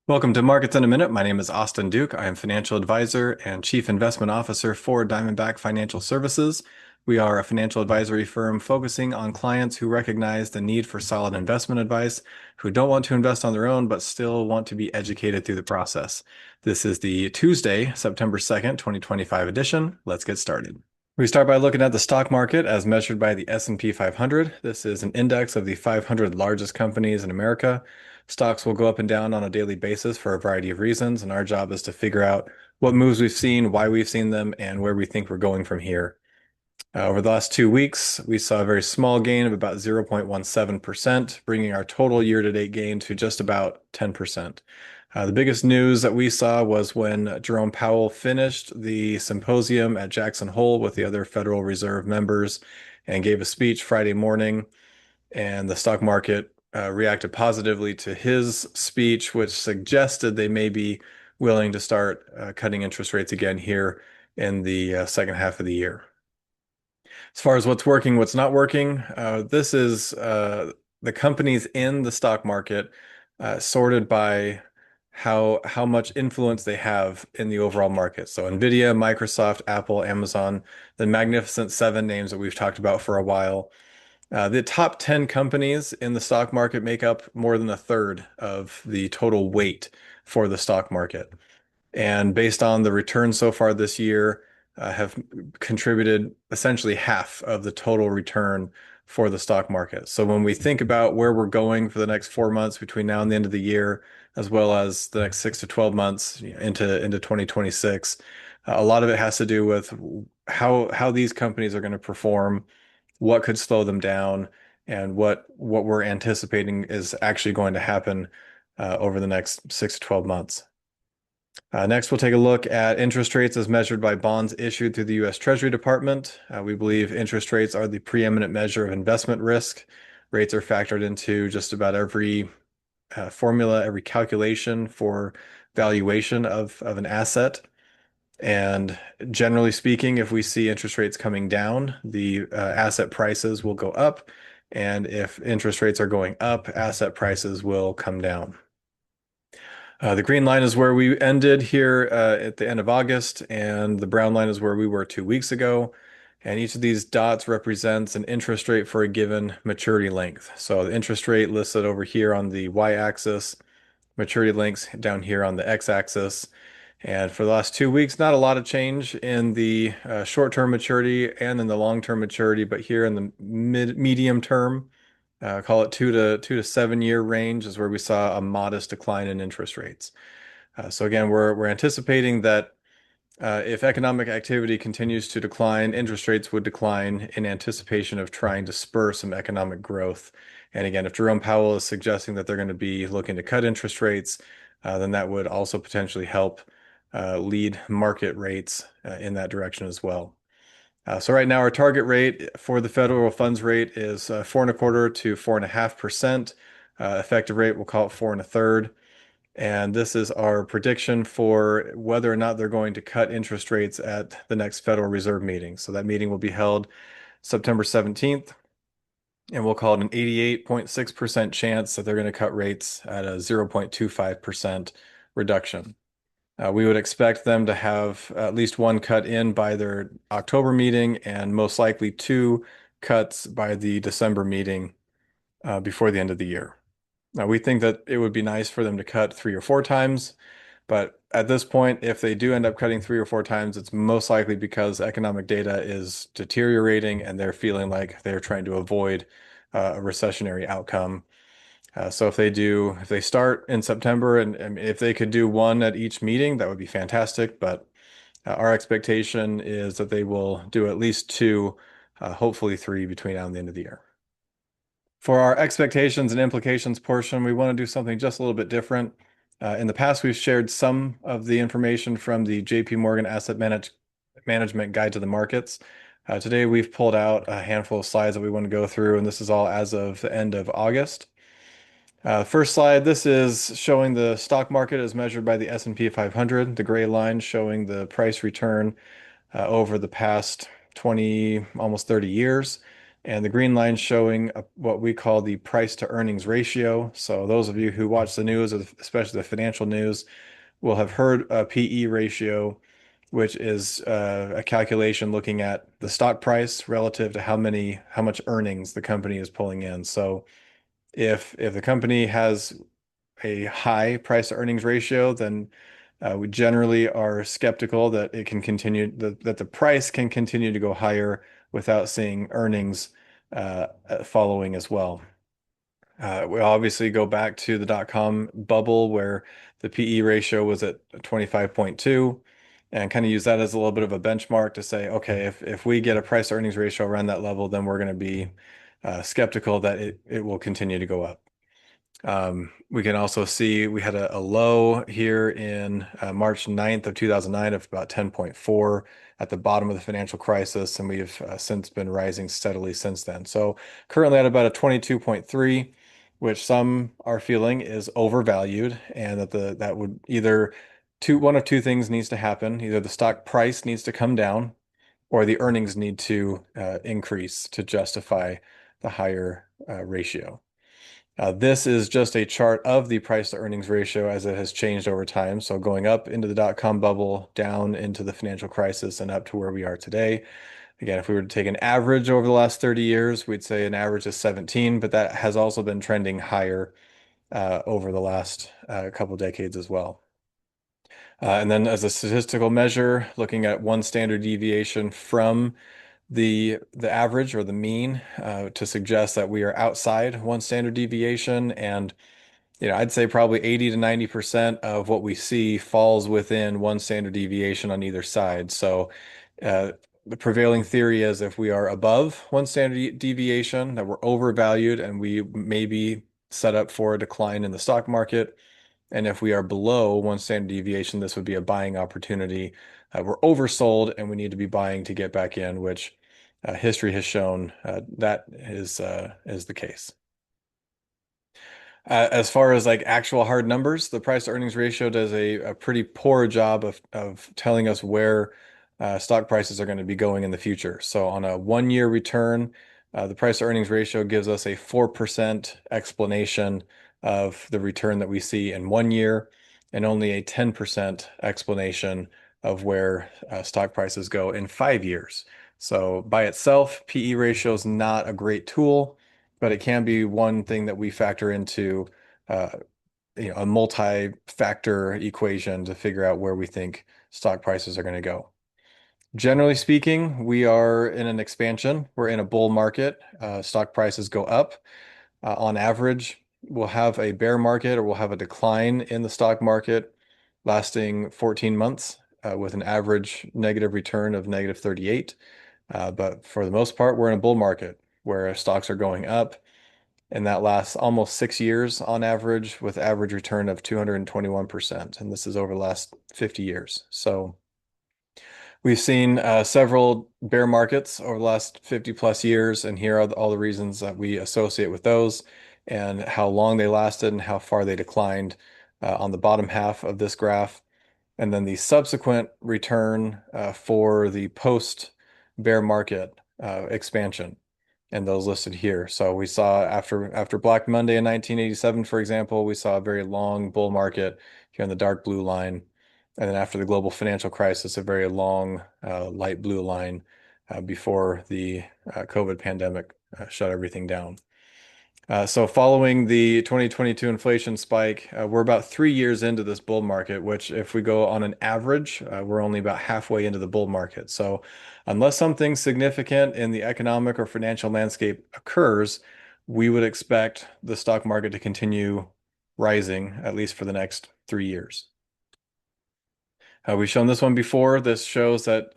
Welcome to Markets in a Minute. My name is Austin Duke. I am financial advisor and chief investment officer for Diamondback Financial Services. We are a financial advisory firm focusing on clients who recognize the need for solid investment advice, who don't want to invest on their own, but still want to be educated through the process. This is the Tuesday, September 2nd, 2025 edition. Let's get started. We start by looking at the stock market as measured by the S&P 500. This is an index of the 500 largest companies in America. Stocks will go up and down on a daily basis for a variety of reasons, and our job is to figure out what moves we've seen, why we've seen them, and where we think we're going from here. Over the last 2 weeks, we saw a very small gain of about 0.17%, bringing our total year-to-date gain to just about 10%. The biggest news that we saw was when Jerome Powell finished the symposium at Jackson Hole with the other Federal Reserve members and gave a speech Friday morning, and the stock market reacted positively to his speech, which suggested they may be willing to start cutting interest rates again here in the second half of the year. As far as what's working, what's not working, this is the companies in the stock market sorted by how much influence they have in the overall market. So Nvidia, Microsoft, Apple, Amazon, the Magnificent Seven names that we've talked about for a while. The top 10 companies in the stock market make up more than a third of the total weight for the stock market. And based on the returns so far this year, have contributed essentially half of the total return for the stock market. So when we think about where we're going for the next 4 months between now and the end of the year, as well as the next 6 to 12 months into 2026, a lot of it has to do with how these companies are going to perform, what could slow them down, and what we're anticipating is actually going to happen over the next 6 to 12 months. Next, we'll take a look at interest rates as measured by bonds issued through the U.S. Treasury Department. We believe interest rates are the preeminent measure of investment risk. Rates are factored into just about every formula, every calculation for valuation of an asset. And generally speaking, if we see interest rates coming down, the asset prices will go up. And if interest rates are going up, asset prices will come down. The green line is where we ended here at the end of August, and the brown line is where we were 2 weeks ago. And each of these dots represents an interest rate for a given maturity length. So the interest rate listed over here on the y-axis, maturity lengths down here on the x-axis. And for the last 2 weeks, not a lot of change in the short-term maturity and in the long-term maturity, but here in the medium term, call it 2 to 7 year range is where we saw a modest decline in interest rates. So again, we're anticipating that if economic activity continues to decline, interest rates would decline in anticipation of trying to spur some economic growth. And again, if Jerome Powell is suggesting that they're going to be looking to cut interest rates, then that would also potentially help lead market rates in that direction as well. So right now our target rate for the federal funds rate is 4.25 to 4.5%. Effective rate, we'll call it 4 1/3. And this is our prediction for whether or not they're going to cut interest rates at the next Federal Reserve meeting. So that meeting will be held September 17th, and we'll call it an 88.6% chance that they're going to cut rates at a 0.25% reduction. We would expect them to have at least one cut in by their October meeting and most likely two cuts by the December meeting before the end of the year. Now, we think that it would be nice for them to cut 3 or 4 times, but at this point, if they do end up cutting 3 or 4 times, it's most likely because economic data is deteriorating and they're feeling like they're trying to avoid a recessionary outcome. So if they start in September and if they could do one at each meeting, that would be fantastic. But our expectation is that they will do at least two, hopefully three between now and the end of the year. For our expectations and implications portion, we want to do something just a little bit different. In the past, we've shared some of the information from the JP Morgan Asset Management Guide to the Markets. Today, we've pulled out a handful of slides that we want to go through, and this is all as of the end of August. First slide, this is showing the stock market as measured by the S&P 500, the gray line showing the price return over the past 20, almost 30 years. And the green line showing what we call the price to earnings ratio. So those of you who watch the news, especially the financial news, will have heard a PE ratio, which is a calculation looking at the stock price relative to how much earnings the company is pulling in. So if the company has a high price to earnings ratio, then we generally are skeptical that it can continue that the price can continue to go higher without seeing earnings following as well. We obviously go back to the dot-com bubble where the PE ratio was at 25.2 and kind of use that as a little bit of a benchmark to say, okay, if we get a price earnings ratio around that level, then we're going to be skeptical that it will continue to go up. We can also see we had a low here in March 9th of 2009 of about 10.4 at the bottom of the financial crisis, and we've since been rising steadily since then. So currently at about a 22.3, which some are feeling is overvalued, and that would either one of two things needs to happen. Either the stock price needs to come down, or the earnings need to increase to justify the higher ratio. This is just a chart of the price to earnings ratio as it has changed over time. So going up into the dot-com bubble, down into the financial crisis, and up to where we are today. Again, if we were to take an average over the last 30 years, we'd say an average is 17, but that has also been trending higher over the last couple decades as well. And then as a statistical measure, looking at one standard deviation from the average or the mean to suggest that we are outside one standard deviation. And I'd say probably 80 to 90% of what we see falls within one standard deviation on either side. So the prevailing theory is if we are above one standard deviation, that we're overvalued and we may be set up for a decline in the stock market. And if we are below one standard deviation, this would be a buying opportunity. We're oversold and we need to be buying to get back in, which history has shown that is the case. As far as like actual hard numbers, the price to earnings ratio does a pretty poor job of telling us where stock prices are going to be going in the future. So on a 1 year return, the price to earnings ratio gives us a 4% explanation of the return that we see in 1 year and only a 10% explanation of where stock prices go in 5 years. So by itself, PE ratio is not a great tool, but it can be one thing that we factor into uh, a multi-factor equation to figure out where we think stock prices are going to go. Generally speaking, we are in an expansion. We're in a bull market. Stock prices go up. On average, we'll have a bear market or we'll have a decline in the stock market lasting 14 months with an average negative return of negative 38. But for the most part, we're in a bull market where stocks are going up, and that lasts almost 6 years on average with average return of 221%. And this is over the last 50 years. So we've seen several bear markets over the last 50 plus years, and here are all the reasons that we associate with those and how long they lasted and how far they declined on the bottom half of this graph. And then the subsequent return for the post bear market expansion, and those listed here. So we saw after Black Monday in 1987, for example, we saw a very long bull market here in the dark blue line. And then after the global financial crisis, a very long light blue line before the COVID pandemic shut everything down. So following the 2022 inflation spike, we're about 3 years into this bull market, which if we go on an average, we're only about halfway into the bull market. So unless something significant in the economic or financial landscape occurs, we would expect the stock market to continue rising, at least for the next 3 years. We've shown this one before. This shows that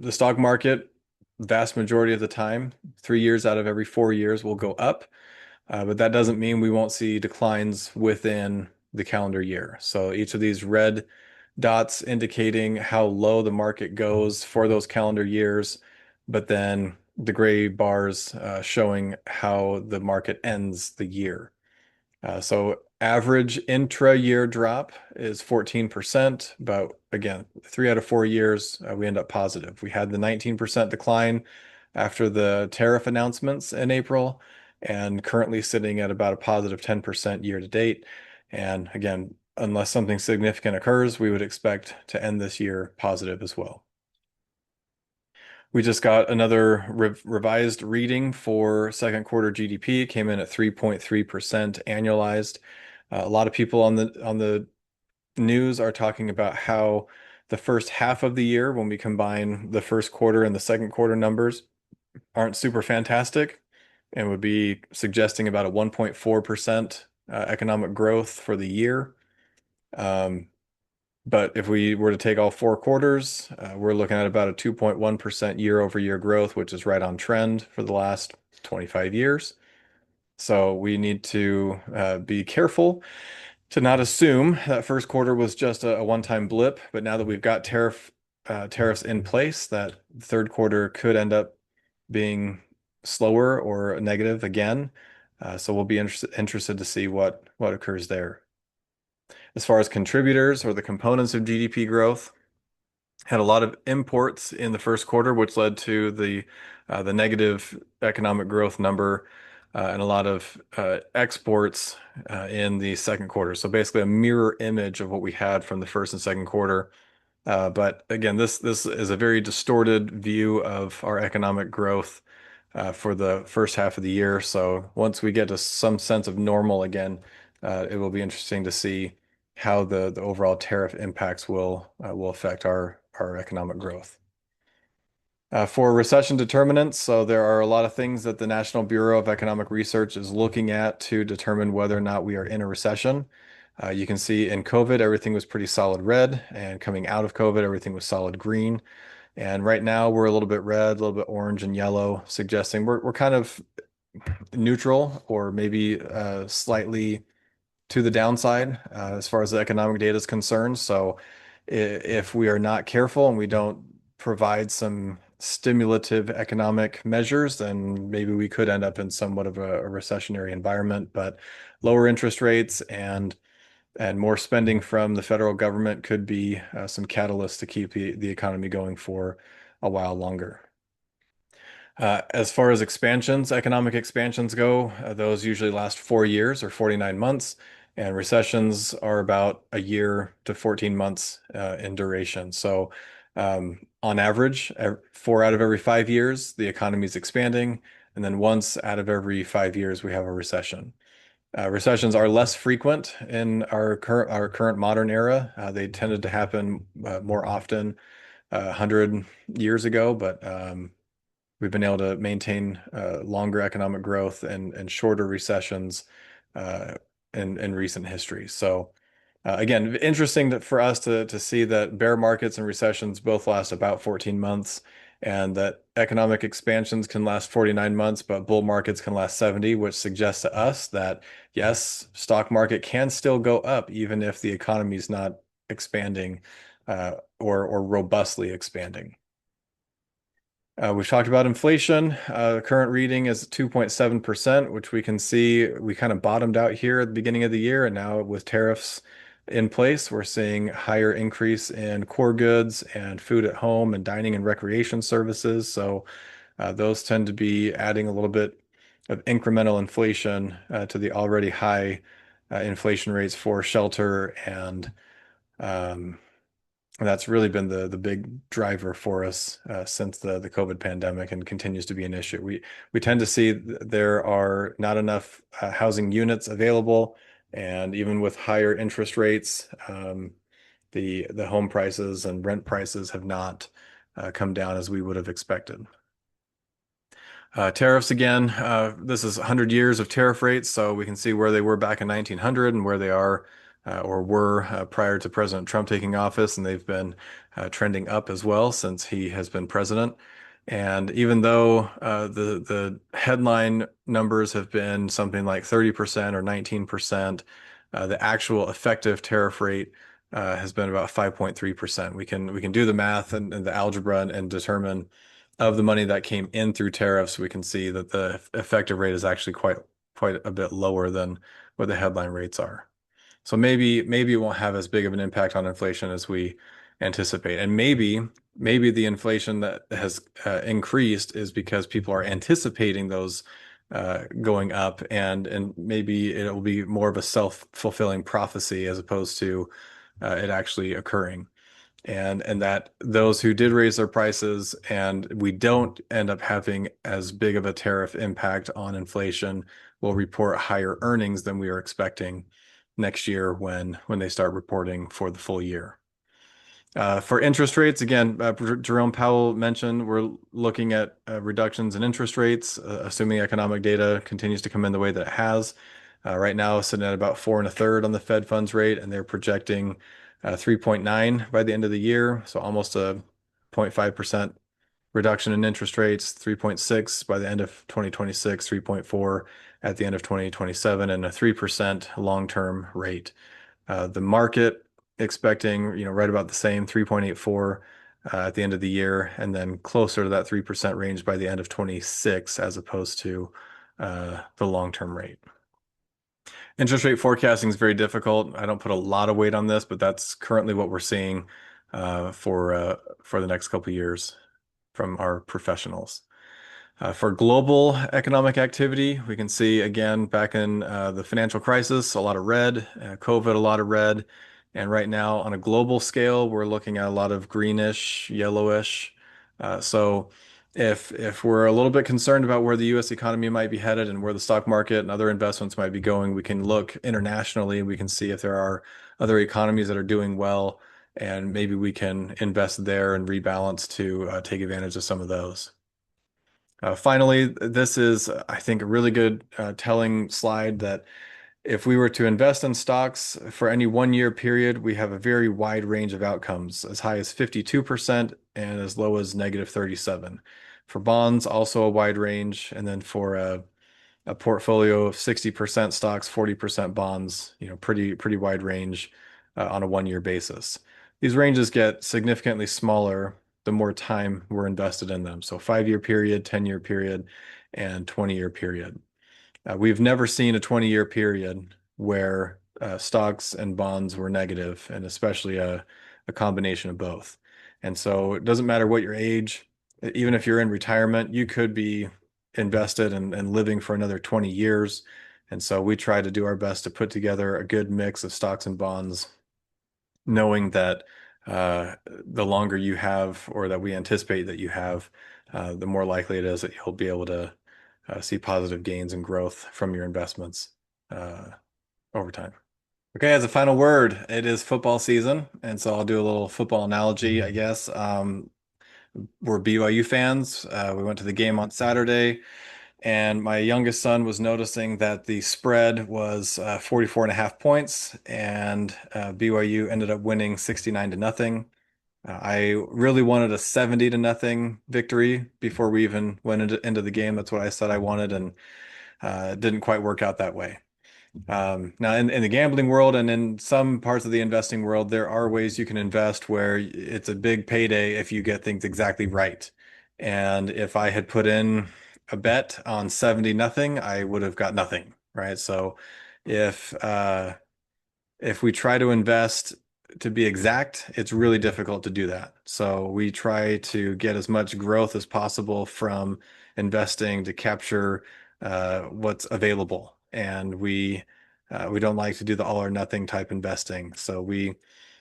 the stock market, vast majority of the time, 3 years out of every 4 years will go up. But that doesn't mean we won't see declines within the calendar year. So each of these red dots indicating how low the market goes for those calendar years, but then the gray bars showing how the market ends the year. So average intra-year drop is 14%, but again, 3 out of 4 years, we end up positive. We had the 19% decline after the tariff announcements in April, and currently sitting at about a positive 10% year to date. And again, unless something significant occurs, we would expect to end this year positive as well. We just got another revised reading for second quarter GDP. It came in at 3.3% annualized. A lot of people on the news are talking about how the first half of the year, when we combine the first quarter and the second quarter numbers, aren't super fantastic and would be suggesting about a 1.4% economic growth for the year. But if we were to take all four quarters, we're looking at about a 2.1% year-over-year growth, which is right on trend for the last 25 years. So we need to be careful to not assume that first quarter was just a one-time blip, but now that we've got tariffs in place, that third quarter could end up being slower or negative again. So we'll be interested to see what occurs there. As far as contributors or the components of GDP growth, had a lot of imports in the first quarter, which led to the negative economic growth number, and a lot of exports in the second quarter. So basically a mirror image of what we had from the first and second quarter. But again, this is a very distorted view of our economic growth for the first half of the year. So once we get to some sense of normal again, it will be interesting to see how the overall tariff impacts will affect our economic growth. For recession determinants, so there are a lot of things that the National Bureau of Economic Research is looking at to determine whether or not we are in a recession. You can see in COVID, everything was pretty solid red, and coming out of COVID, everything was solid green. And right now, we're a little bit red, a little bit orange and yellow, suggesting we're kind of neutral or maybe slightly to the downside as far as the economic data is concerned. So if we are not careful and we don't provide some stimulative economic measures, then maybe we could end up in somewhat of a recessionary environment. But lower interest rates and more spending from the federal government could be some catalysts to keep the economy going for a while longer. As far as expansions, economic expansions go, those usually last 4 years or 49 months, and recessions are about a year to 14 months in duration. So on average, 4 out of every 5 years, the economy is expanding, and then once out of every 5 years, we have a recession. Recessions are less frequent in our current modern era. They tended to happen more often 100 years ago, but we've been able to maintain longer economic growth and shorter recessions in recent history. So again, interesting for us to see that bear markets and recessions both last about 14 months, and that economic expansions can last 49 months, but bull markets can last 70, which suggests to us that yes, stock market can still go up even if the economy is not expanding or robustly expanding. We've talked about inflation. The current reading is 2.7%, which we can see we kind of bottomed out here at the beginning of the year. And now with tariffs in place, we're seeing higher increase in core goods and food at home and dining and recreation services. So those tend to be adding a little bit of incremental inflation to the already high inflation rates for shelter, and that's really been the big driver for us since the COVID pandemic, and continues to be an issue. We tend to see there are not enough housing units available, and even with higher interest rates, the home prices and rent prices have not come down as we would have expected. Tariffs again, this is 100 years of tariff rates, so we can see where they were back in 1900 and where they are or were prior to President Trump taking office, and they've been trending up as well since he has been president. And even though the headline numbers have been something like 30% or 19%, the actual effective tariff rate has been about 5.3%. We can do the math and the algebra and determine of the money that came in through tariffs. We can see that the effective rate is actually quite a bit lower than what the headline rates are. So maybe it won't have as big of an impact on inflation as we anticipate. And maybe maybe the inflation that has increased is because people are anticipating those going up, and maybe it will be more of a self-fulfilling prophecy as opposed to it actually occurring. And that those who did raise their prices and we don't end up having as big of a tariff impact on inflation will report higher earnings than we are expecting next year when they start reporting for the full year. For interest rates, again, Jerome Powell mentioned we're looking at reductions in interest rates, assuming economic data continues to come in the way that it has. Right now, sitting at about 4 1/3 on the Fed funds rate, and they're projecting 3.9 by the end of the year, so almost a 0.5% reduction in interest rates, 3.6 by the end of 2026, 3.4 at the end of 2027, and a 3% long-term rate. The market expecting, right about the same, 3.84 at the end of the year, and then closer to that 3% range by the end of 26, as opposed to the long-term rate. Interest rate forecasting is very difficult. I don't put a lot of weight on this, but that's currently what we're seeing for the next couple of years from our professionals. For global economic activity, we can see again back in the financial crisis, a lot of red, COVID, a lot of red. And right now, on a global scale, we're looking at a lot of greenish, yellowish. So if we're a little bit concerned about where the US economy might be headed and where the stock market and other investments might be going, we can look internationally. We can see if there are other economies that are doing well, and maybe we can invest there and rebalance to take advantage of some of those. Finally, this is, I think, a really good telling slide that if we were to invest in stocks for any 1 year period, we have a very wide range of outcomes, as high as 52% and as low as -37%. For bonds, also a wide range, and then for a portfolio of 60% stocks, 40% bonds, pretty wide range on a 1 year basis. These ranges get significantly smaller the more time we're invested in them. So 5 year period, 10 year period, and 20 year period. We've never seen a 20 year period where stocks and bonds were negative, and especially a combination of both. And so it doesn't matter what your age, even if you're in retirement, you could be invested and living for another 20 years. And so we try to do our best to put together a good mix of stocks and bonds, knowing that the longer you have, or that we anticipate that you have, the more likely it is that you'll be able to see positive gains and growth from your investments over time. Okay, as a final word, it is football season, and so I'll do a little football analogy, I guess. We're BYU fans. We went to the game on Saturday, and my youngest son was noticing that the spread was 44.5 points, and BYU ended up winning 69-0. I really wanted a 70-0 victory before we even went into the game. That's what I said I wanted, and it didn't quite work out that way. Now, in the gambling world and in some parts of the investing world, there are ways you can invest where it's a big payday if you get things exactly right. And if I had put in a bet on 70-0, I would have got nothing, right? So if we try to invest to be exact, it's really difficult to do that. So we try to get as much growth as possible from investing to capture what's available. And we don't like to do the all or nothing type investing. So we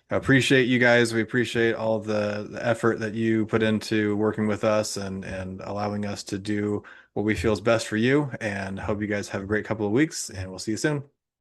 appreciate you guys. We appreciate all the effort that you put into working with us and allowing us to do what we feel is best for you. And hope you guys have a great couple of weeks, and we'll see you soon.